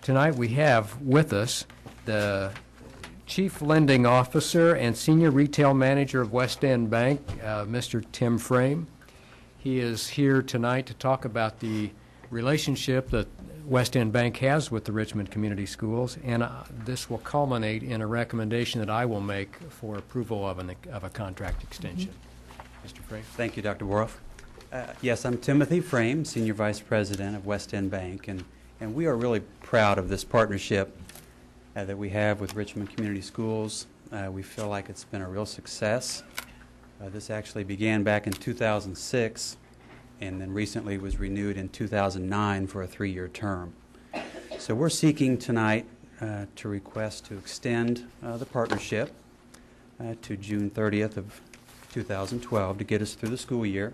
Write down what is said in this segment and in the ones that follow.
Tonight we have with us the Chief Lending Officer and Senior Retail Manager of West End Bank, Mr. Tim Frame. He is here tonight to talk about the relationship that West End Bank has with the Richmond Community Schools, and this will culminate in a recommendation that I will make for approval of a contract extension. Mr. Frame. Thank you, Dr. Boroff. Yes, I'm Timothy Frame, Senior Vice President of West End Bank, and we are really proud of this partnership that we have with Richmond Community Schools. We feel like it's been a real success. This actually began back in 2006 and then recently was renewed in 2009 for a 3-year term. So we're seeking tonight to request to extend the partnership to June 30th of 2012 to get us through the school year,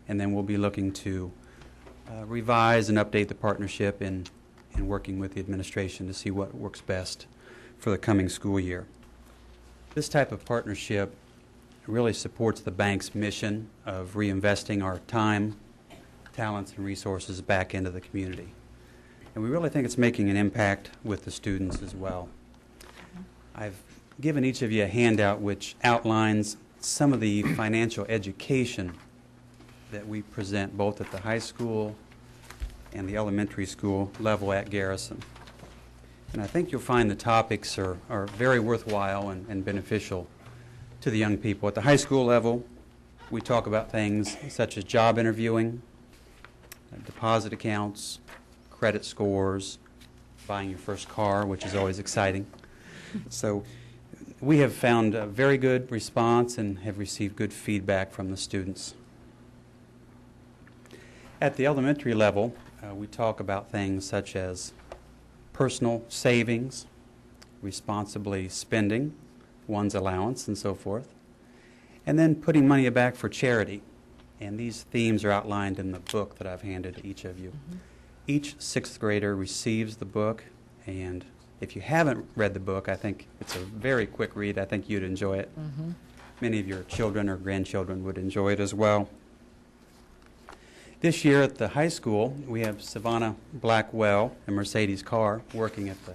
and then we'll be looking to revise and update the partnership in working with the administration to see what works best for the coming school year. This type of partnership really supports the bank's mission of reinvesting our time, talents, and resources back into the community. And we really think it's making an impact with the students as well. I've given each of you a handout which outlines some of the financial education that we present both at the high school and the elementary school level at Garrison. And I think you'll find the topics are very worthwhile and beneficial to the young people. At the high school level, we talk about things such as job interviewing, deposit accounts, credit scores, buying your first car, which is always exciting. So we have found a very good response and have received good feedback from the students. At the elementary level, we talk about things such as personal savings, responsibly spending one's allowance, and so forth, and then putting money back for charity. And these themes are outlined in the book that I've handed to each of you. Each 6th grader receives the book, and if you haven't read the book, I think it's a very quick read. I think you'd enjoy it. Many of your children or grandchildren would enjoy it as well. This year at the high school, we have Savannah Blackwell and Mercedes Carr working at the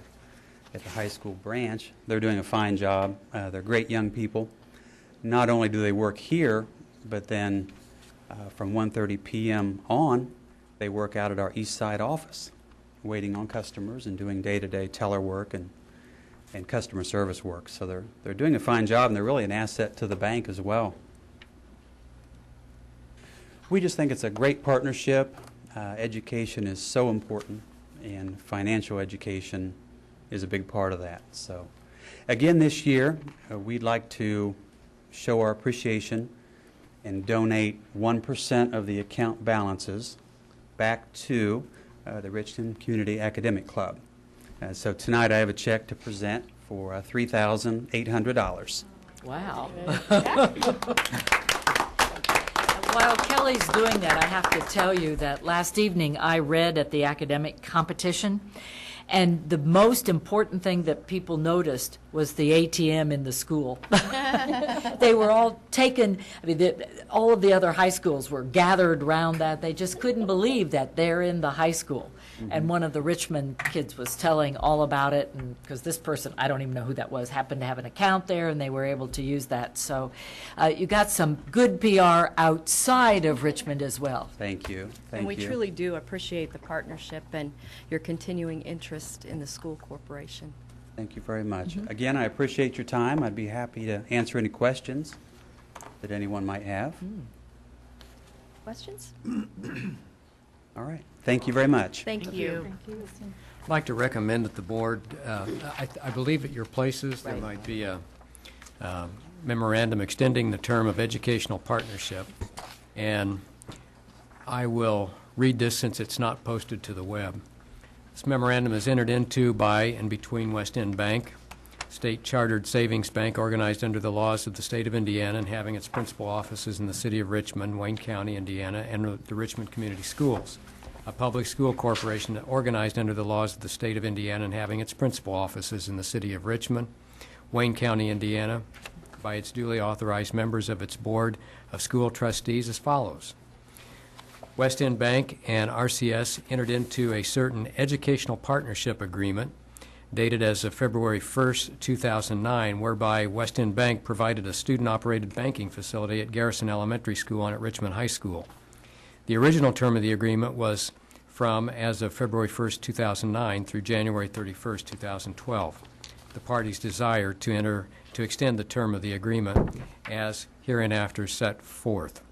high school branch. They're doing a fine job. They're great young people. Not only do they work here, but then from 1:30 p.m. on, they work out at our East Side office, waiting on customers and doing day-to-day teller work and customer service work. So they're doing a fine job, and they're really an asset to the bank as well. We just think it's a great partnership. Education is so important, and financial education is a big part of that. So again, this year, we'd like to show our appreciation and donate 1% of the account balances back to the Richmond Community Academic Club. So tonight I have a check to present for $3,800. Wow. While Kelly's doing that, I have to tell you that last evening I read at the academic competition, and the most important thing that people noticed was the ATM in the school. They were all taken, I mean, all of the other high schools were gathered around that. They just couldn't believe that they're in the high school. And one of the Richmond kids was telling all about it, and because this person, I don't even know who that was, happened to have an account there, and they were able to use that. So you got some good PR outside of Richmond as well. Thank you. Thank and we you. truly do appreciate the partnership and your continuing interest in the school corporation. Thank you very much. Again, I appreciate your time. I'd be happy to answer any questions that anyone might have. Questions? All right. Thank you very much. Thank you. I'd like to recommend that the board, I believe at your places there might be a memorandum extending the term of educational partnership, and I will read this since it's not posted to the web. This memorandum is entered into by and between West End Bank, state chartered savings bank organized under the laws of the state of Indiana and having its principal offices in the city of Richmond, Wayne County, Indiana, and the Richmond Community Schools, a public school corporation organized under the laws of the state of Indiana and having its principal offices in the city of Richmond, Wayne County, Indiana, by its duly authorized members of its board of school trustees as follows. West End Bank and RCS entered into a certain educational partnership agreement dated as of February 1st, 2009, whereby West End Bank provided a student-operated banking facility at Garrison Elementary School and at Richmond High School. The original term of the agreement was from as of February 1st, 2009 through January 31st, 2012. The parties desire to extend the term of the agreement as hereinafter set forth.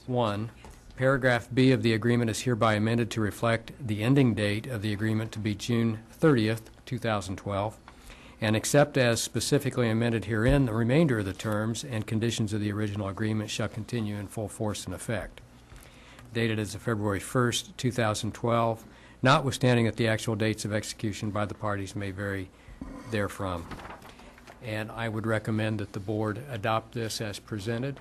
1. Paragraph B of the agreement is hereby amended to reflect the ending date of the agreement to be June 30th, 2012, and except as specifically amended herein, the remainder of the terms and conditions of the original agreement shall continue in full force and effect. Dated as of February 1st, 2012, notwithstanding that the actual dates of execution by the parties may vary therefrom. And I would recommend that the board adopt this as presented.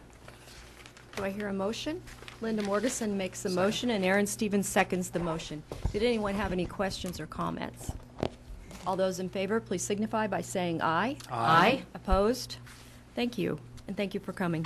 Do I hear a motion? Linda Morgeson makes the motion, and Aaron Stevens seconds the motion. Did anyone have any questions or comments? All those in favor, please signify by saying aye. Aye. Opposed? Thank you, and thank you for coming.